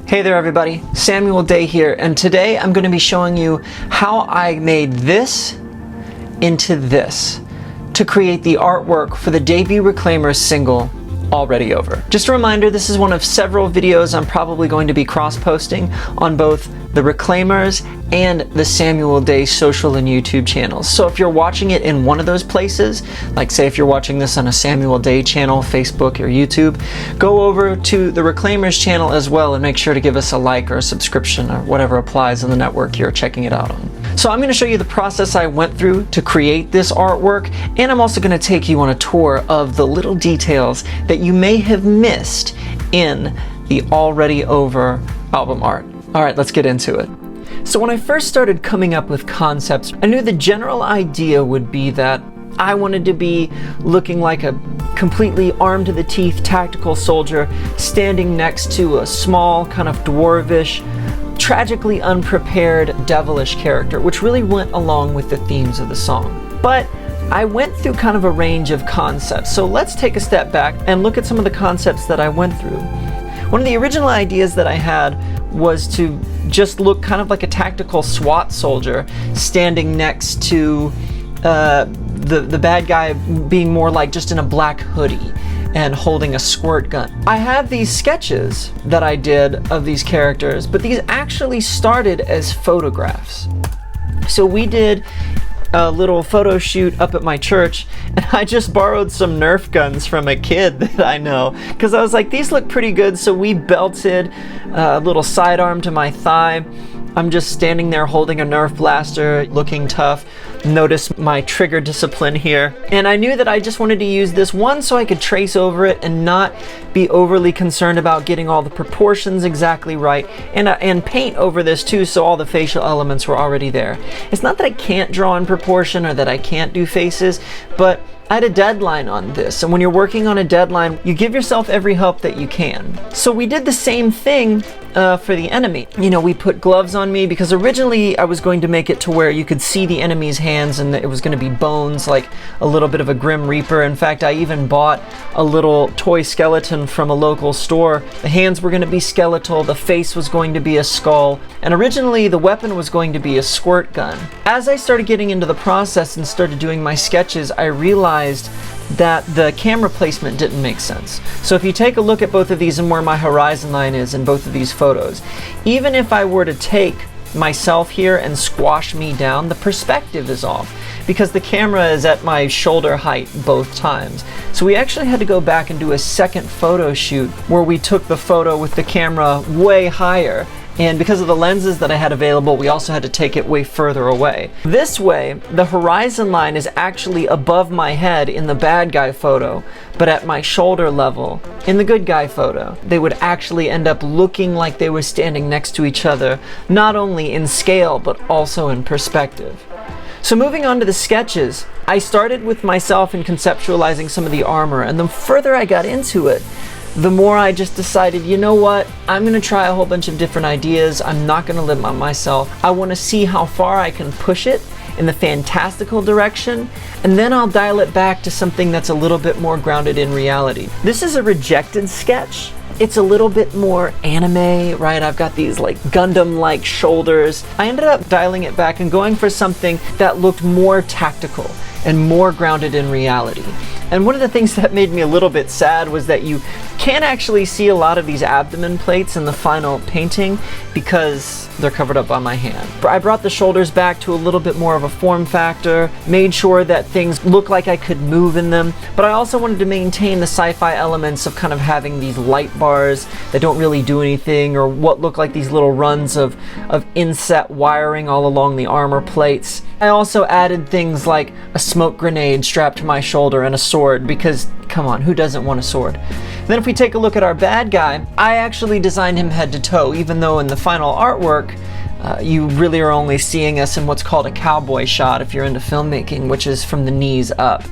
Hey there everybody, Samuel Day here, and today I'm going to be showing you how I made this into this to create the artwork for the debut Reclaimers single, Already Over. Just a reminder, this is one of several videos I'm probably going to be cross-posting on both the Reclaimers and the Samuel Day social and YouTube channels. So if you're watching it in one of those places, like say if you're watching this on a Samuel Day channel, Facebook or YouTube, go over to the Reclaimers channel as well and make sure to give us a like or a subscription or whatever applies on the network you're checking it out on. So I'm going to show you the process I went through to create this artwork, and I'm also going to take you on a tour of the little details that you may have missed in the Already Over album art. Alright, let's get into it. So when I first started coming up with concepts, I knew the general idea would be that I wanted to be looking like a completely armed to the teeth tactical soldier standing next to a small, kind of dwarvish, tragically unprepared, devilish character, which really went along with the themes of the song. But I went through kind of a range of concepts, so let's take a step back and look at some of the concepts that I went through. One of the original ideas that I had was to just look kind of like a tactical SWAT soldier standing next to the bad guy being more like just in a black hoodie and holding a squirt gun. I have these sketches that I did of these characters, but these actually started as photographs. So we did a little photo shoot up at my church, and I just borrowed some Nerf guns from a kid that I know because I was like, these look pretty good. So we belted a little sidearm to my thigh. I'm just standing there holding a Nerf blaster, looking tough. Notice my trigger discipline here. And I knew that I just wanted to use this one so I could trace over it and not be overly concerned about getting all the proportions exactly right, and paint over this too so all the facial elements were already there. It's not that I can't draw in proportion or that I can't do faces, but I had a deadline on this, and when you're working on a deadline, you give yourself every help that you can. So we did the same thing for the enemy. You know, we put gloves on me because originally I was going to make it to where you could see the enemy's hands and it was going to be bones, like a little bit of a Grim Reaper. In fact, I even bought a little toy skeleton from a local store. The hands were going to be skeletal, the face was going to be a skull, and originally the weapon was going to be a squirt gun. As I started getting into the process and started doing my sketches, I realized that the camera placement didn't make sense. So if you take a look at both of these and where my horizon line is in both of these photos, even if I were to take myself here and squash me down, the perspective is off because the camera is at my shoulder height both times. So we actually had to go back and do a second photo shoot where we took the photo with the camera way higher. And because of the lenses that I had available, we also had to take it way further away. This way, the horizon line is actually above my head in the bad guy photo, but at my shoulder level in the good guy photo. They would actually end up looking like they were standing next to each other, not only in scale, but also in perspective. So moving on to the sketches, I started with myself in conceptualizing some of the armor, and the further I got into it, the more I just decided, you know what, I'm going to try a whole bunch of different ideas. I'm not going to limit myself. I want to see how far I can push it in the fantastical direction, and then I'll dial it back to something that's a little bit more grounded in reality. This is a rejected sketch. It's a little bit more anime, right? I've got these like Gundam-like shoulders. I ended up dialing it back and going for something that looked more tactical and more grounded in reality. And one of the things that made me a little bit sad was that you can't actually see a lot of these abdomen plates in the final painting because they're covered up by my hand. I brought the shoulders back to a little bit more of a form factor, made sure that things look like I could move in them, but I also wanted to maintain the sci-fi elements of kind of having these light bars that don't really do anything, or what look like these little runs of inset wiring all along the armor plates. I also added things like a smoke grenade strapped to my shoulder and a sword, because come on, who doesn't want a sword? Then if we take a look at our bad guy, I actually designed him head to toe, even though in the final artwork you really are only seeing us in what's called a cowboy shot if you're into filmmaking, which is from the knees up.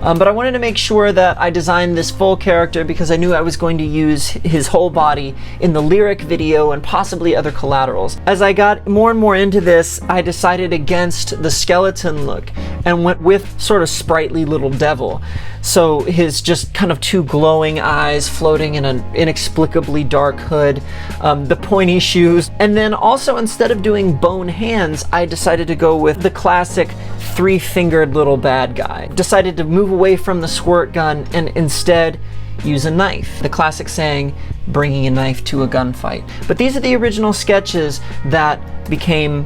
But I wanted to make sure that I designed this full character because I knew I was going to use his whole body in the lyric video and possibly other collaterals. As I got more and more into this, I decided against the skeleton look and went with sort of sprightly little devil. So his just kind of two glowing eyes floating in an inexplicably dark hood, the pointy shoes, and then also instead of doing bone hands, I decided to go with the classic three-fingered little bad guy. Decided to move away from the squirt gun and instead use a knife. The classic saying, bringing a knife to a gunfight. But these are the original sketches that became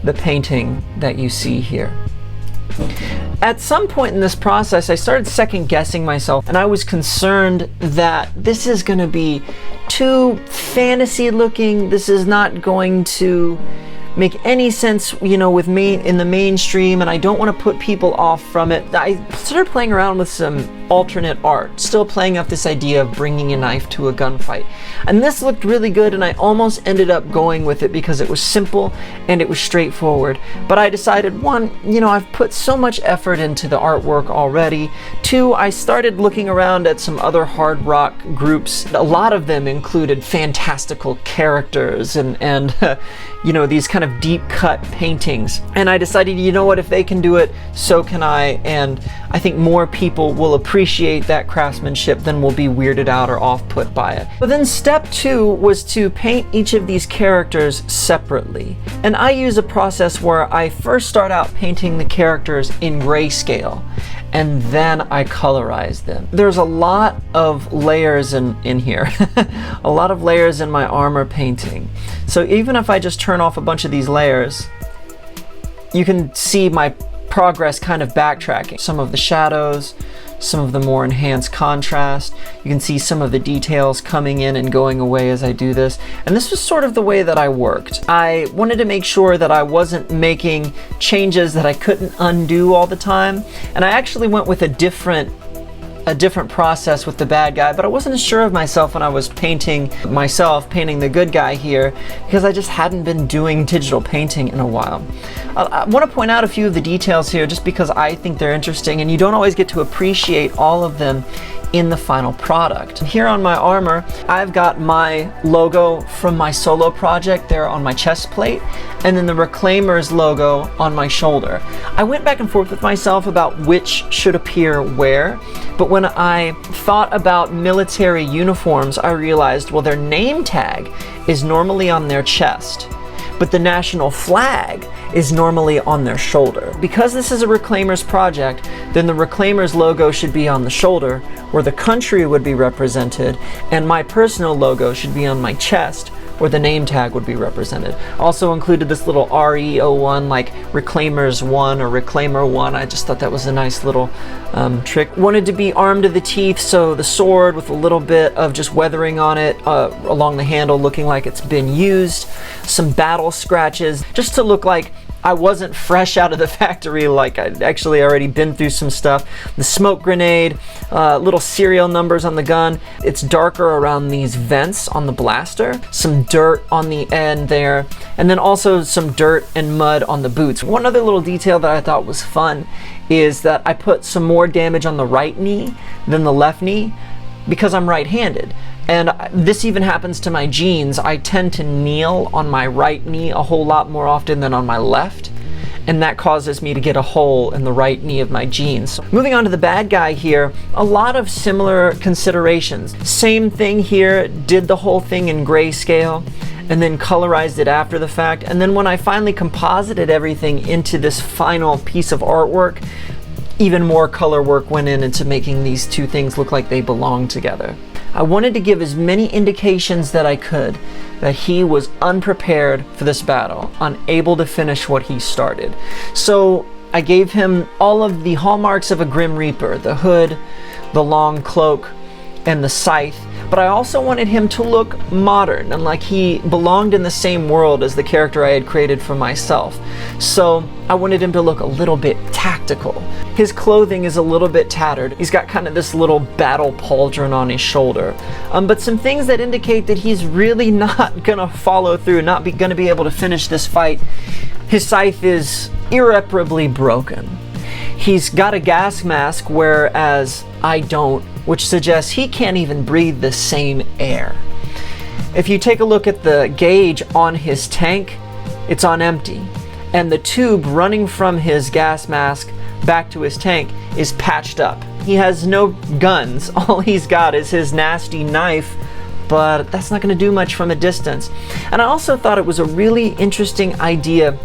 the painting that you see here. At some point in this process, I started second guessing myself, and I was concerned that this is going to be too fantasy looking. This is not going to make any sense, you know, with me in the mainstream, and I don't want to put people off from it. I started playing around with some alternate art, still playing up this idea of bringing a knife to a gunfight. And this looked really good, and I almost ended up going with it because it was simple and it was straightforward. But I decided, one, you know, I've put so much effort into the artwork already. Two, I started looking around at some other hard rock groups. A lot of them included fantastical characters and you know, these kind of deep cut paintings. And I decided, you know what, if they can do it, so can I. And I think more people will appreciate that craftsmanship than will be weirded out or off-put by it. But then step two was to paint each of these characters separately. And I use a process where I first start out painting the characters in grayscale, and then I colorize them. There's a lot of layers in here, a lot of layers in my armor painting. So even if I just turn off a bunch of these layers, you can see my progress kind of backtracking. Some of the shadows, some of the more enhanced contrast. You can see some of the details coming in and going away as I do this. And this was sort of the way that I worked. I wanted to make sure that I wasn't making changes that I couldn't undo all the time. And I actually went with a different process with the bad guy, but I wasn't as sure of myself when I was painting the good guy here, because I just hadn't been doing digital painting in a while. I want to point out a few of the details here just because I think they're interesting, and you don't always get to appreciate all of them in the final product. Here on my armor, I've got my logo from my solo project there on my chest plate, and then the Reclaimers logo on my shoulder. I went back and forth with myself about which should appear where, but when I thought about military uniforms, I realized, well, their name tag is normally on their chest, but the national flag is normally on their shoulder. Because this is a Reclaimers project, then the Reclaimers logo should be on the shoulder, where the country would be represented, and my personal logo should be on my chest, where the name tag would be represented. Also included this little RE01, like Reclaimers 1 or Reclaimer 1. I just thought that was a nice little trick. Wanted to be armed to the teeth, so the sword with a little bit of just weathering on it along the handle, looking like it's been used. Some battle scratches, just to look like I wasn't fresh out of the factory, like I'd actually already been through some stuff. The smoke grenade, little serial numbers on the gun. It's darker around these vents on the blaster. Some dirt on the end there, and then also some dirt and mud on the boots. One other little detail that I thought was fun is that I put some more damage on the right knee than the left knee because I'm right-handed. And this even happens to my jeans. I tend to kneel on my right knee a whole lot more often than on my left, and that causes me to get a hole in the right knee of my jeans. So moving on to the bad guy here, a lot of similar considerations. Same thing here, did the whole thing in grayscale and then colorized it after the fact. And then when I finally composited everything into this final piece of artwork, even more color work went into making these two things look like they belong together. I wanted to give as many indications that I could that he was unprepared for this battle, unable to finish what he started. So I gave him all of the hallmarks of a Grim Reaper, the hood, the long cloak, and the scythe, but I also wanted him to look modern and like he belonged in the same world as the character I had created for myself. So I wanted him to look a little bit tactical. His clothing is a little bit tattered. He's got kind of this little battle pauldron on his shoulder. But some things that indicate that he's really not gonna follow through, not gonna be able to finish this fight. His scythe is irreparably broken. He's got a gas mask, whereas I don't, which suggests he can't even breathe the same air. If you take a look at the gauge on his tank, it's on empty. And the tube running from his gas mask back to his tank is patched up. He has no guns. All he's got is his nasty knife, but that's not going to do much from a distance. And I also thought it was a really interesting idea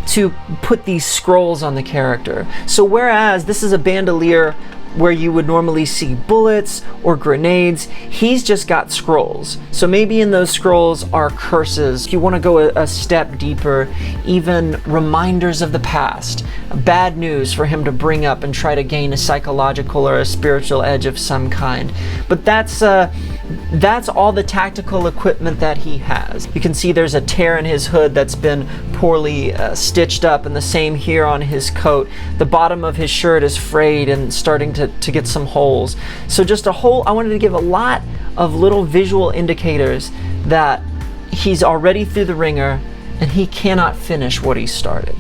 to put these scrolls on the character. So whereas this is a bandolier where you would normally see bullets or grenades, he's just got scrolls. So maybe in those scrolls are curses. If you want to go a step deeper, even reminders of the past, bad news for him to bring up and try to gain a psychological or a spiritual edge of some kind. But that's all the tactical equipment that he has. You can see there's a tear in his hood that's been poorly stitched up, and the same here on his coat. The bottom of his shirt is frayed and starting to get some holes. So just I wanted to give a lot of little visual indicators that he's already through the ringer and he cannot finish what he started.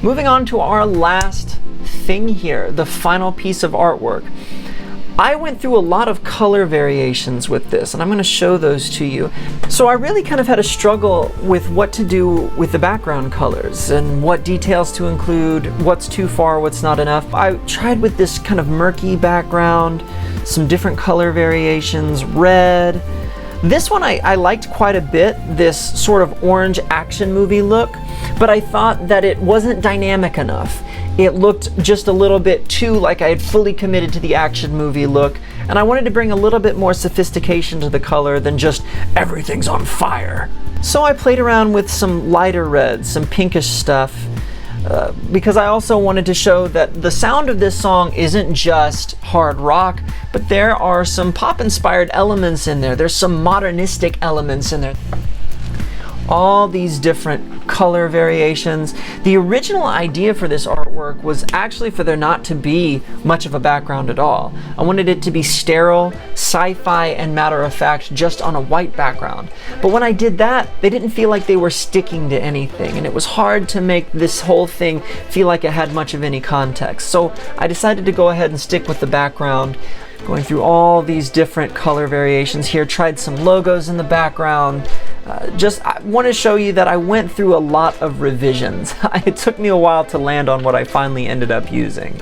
Moving on to our last thing here, the final piece of artwork. I went through a lot of color variations with this, and I'm going to show those to you. So I really kind of had a struggle with what to do with the background colors and what details to include, what's too far, what's not enough. I tried with this kind of murky background, some different color variations, red. This one I liked quite a bit, this sort of orange action movie look, but I thought that it wasn't dynamic enough. It looked just a little bit too like I had fully committed to the action movie look, and I wanted to bring a little bit more sophistication to the color than just everything's on fire. So I played around with some lighter reds, some pinkish stuff, because I also wanted to show that the sound of this song isn't just hard rock, but there are some pop-inspired elements in there. There's some modernistic elements in there. All these different color variations. The original idea for this artwork was actually for there not to be much of a background at all. I wanted it to be sterile, sci-fi, and matter of fact, just on a white background. But when I did that, they didn't feel like they were sticking to anything, and it was hard to make this whole thing feel like it had much of any context. So I decided to go ahead and stick with the background, going through all these different color variations here, tried some logos in the background. I want to show you that I went through a lot of revisions. It took me a while to land on what I finally ended up using.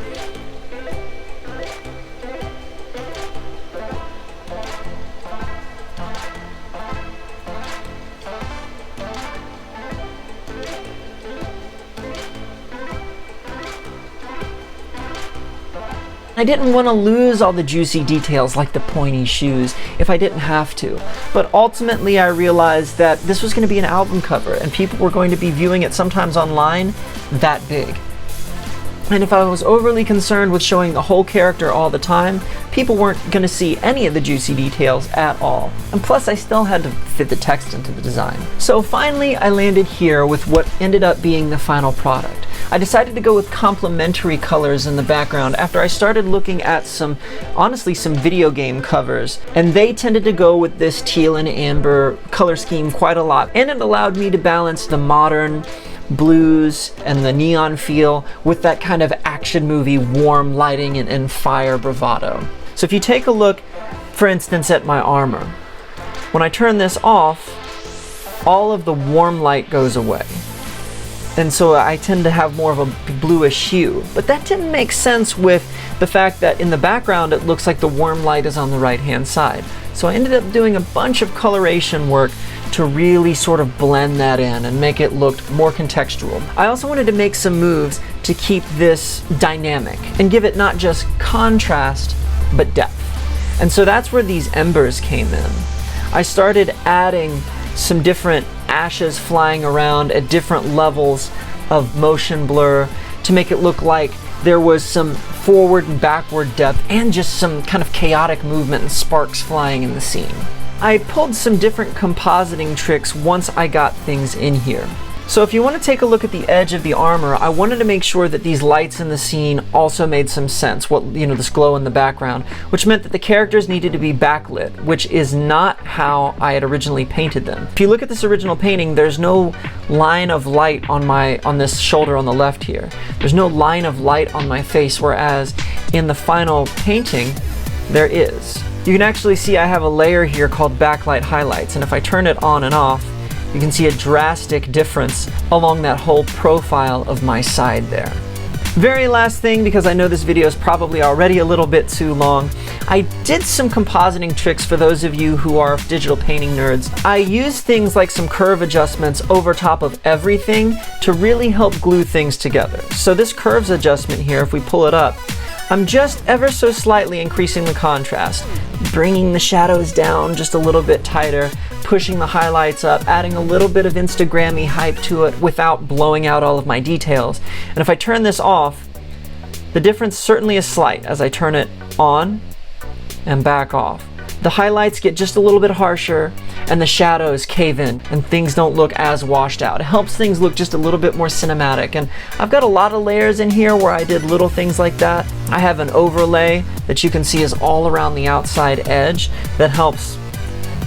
I didn't want to lose all the juicy details like the pointy shoes if I didn't have to. But ultimately I realized that this was going to be an album cover and people were going to be viewing it sometimes online that big. And if I was overly concerned with showing the whole character all the time, people weren't going to see any of the juicy details at all. And plus I still had to fit the text into the design. So finally I landed here with what ended up being the final product. I decided to go with complementary colors in the background after I started looking at honestly some video game covers, and they tended to go with this teal and amber color scheme quite a lot, and it allowed me to balance the modern blues and the neon feel with that kind of action movie warm lighting and fire bravado. So if you take a look, for instance, at my armor, when I turn this off, all of the warm light goes away. And so I tend to have more of a bluish hue. But that didn't make sense with the fact that in the background it looks like the warm light is on the right-hand side. So I ended up doing a bunch of coloration work to really sort of blend that in and make it look more contextual. I also wanted to make some moves to keep this dynamic and give it not just contrast, but depth. And so that's where these embers came in. I started adding some different ashes flying around at different levels of motion blur to make it look like there was some forward and backward depth and just some kind of chaotic movement and sparks flying in the scene. I pulled some different compositing tricks once I got things in here. So if you want to take a look at the edge of the armor, I wanted to make sure that these lights in the scene also made some sense, this glow in the background, which meant that the characters needed to be backlit, which is not how I had originally painted them. If you look at this original painting, there's no line of light on this shoulder on the left here. There's no line of light on my face, whereas in the final painting, there is. You can actually see I have a layer here called backlight highlights, and if I turn it on and off, you can see a drastic difference along that whole profile of my side there. Very last thing, because I know this video is probably already a little bit too long, I did some compositing tricks for those of you who are digital painting nerds. I used things like some curve adjustments over top of everything to really help glue things together. So this curves adjustment here, if we pull it up, I'm just ever so slightly increasing the contrast, bringing the shadows down just a little bit tighter, pushing the highlights up, adding a little bit of Instagram-y hype to it without blowing out all of my details. And if I turn this off, the difference certainly is slight as I turn it on and back off. The highlights get just a little bit harsher and the shadows cave in and things don't look as washed out. It helps things look just a little bit more cinematic. And I've got a lot of layers in here where I did little things like that. I have an overlay that you can see is all around the outside edge that helps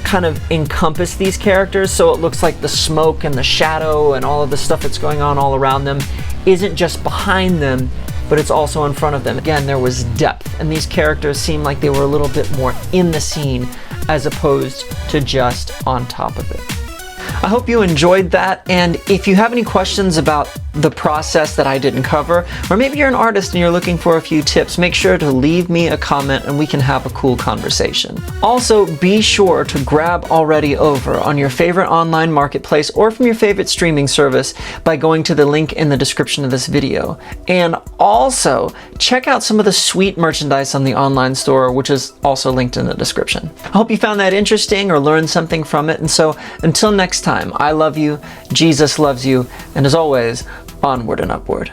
kind of encompass these characters, so it looks like the smoke and the shadow and all of the stuff that's going on all around them isn't just behind them, but it's also in front of them. Again, there was depth, and these characters seem like they were a little bit more in the scene as opposed to just on top of it. I hope you enjoyed that, and if you have any questions about the process that I didn't cover, or maybe you're an artist and you're looking for a few tips, make sure to leave me a comment and we can have a cool conversation. Also, be sure to grab Already Over on your favorite online marketplace or from your favorite streaming service by going to the link in the description of this video. And also, check out some of the sweet merchandise on the online store, which is also linked in the description. I hope you found that interesting or learned something from it, and so until next time, I love you, Jesus loves you, and as always, onward and upward.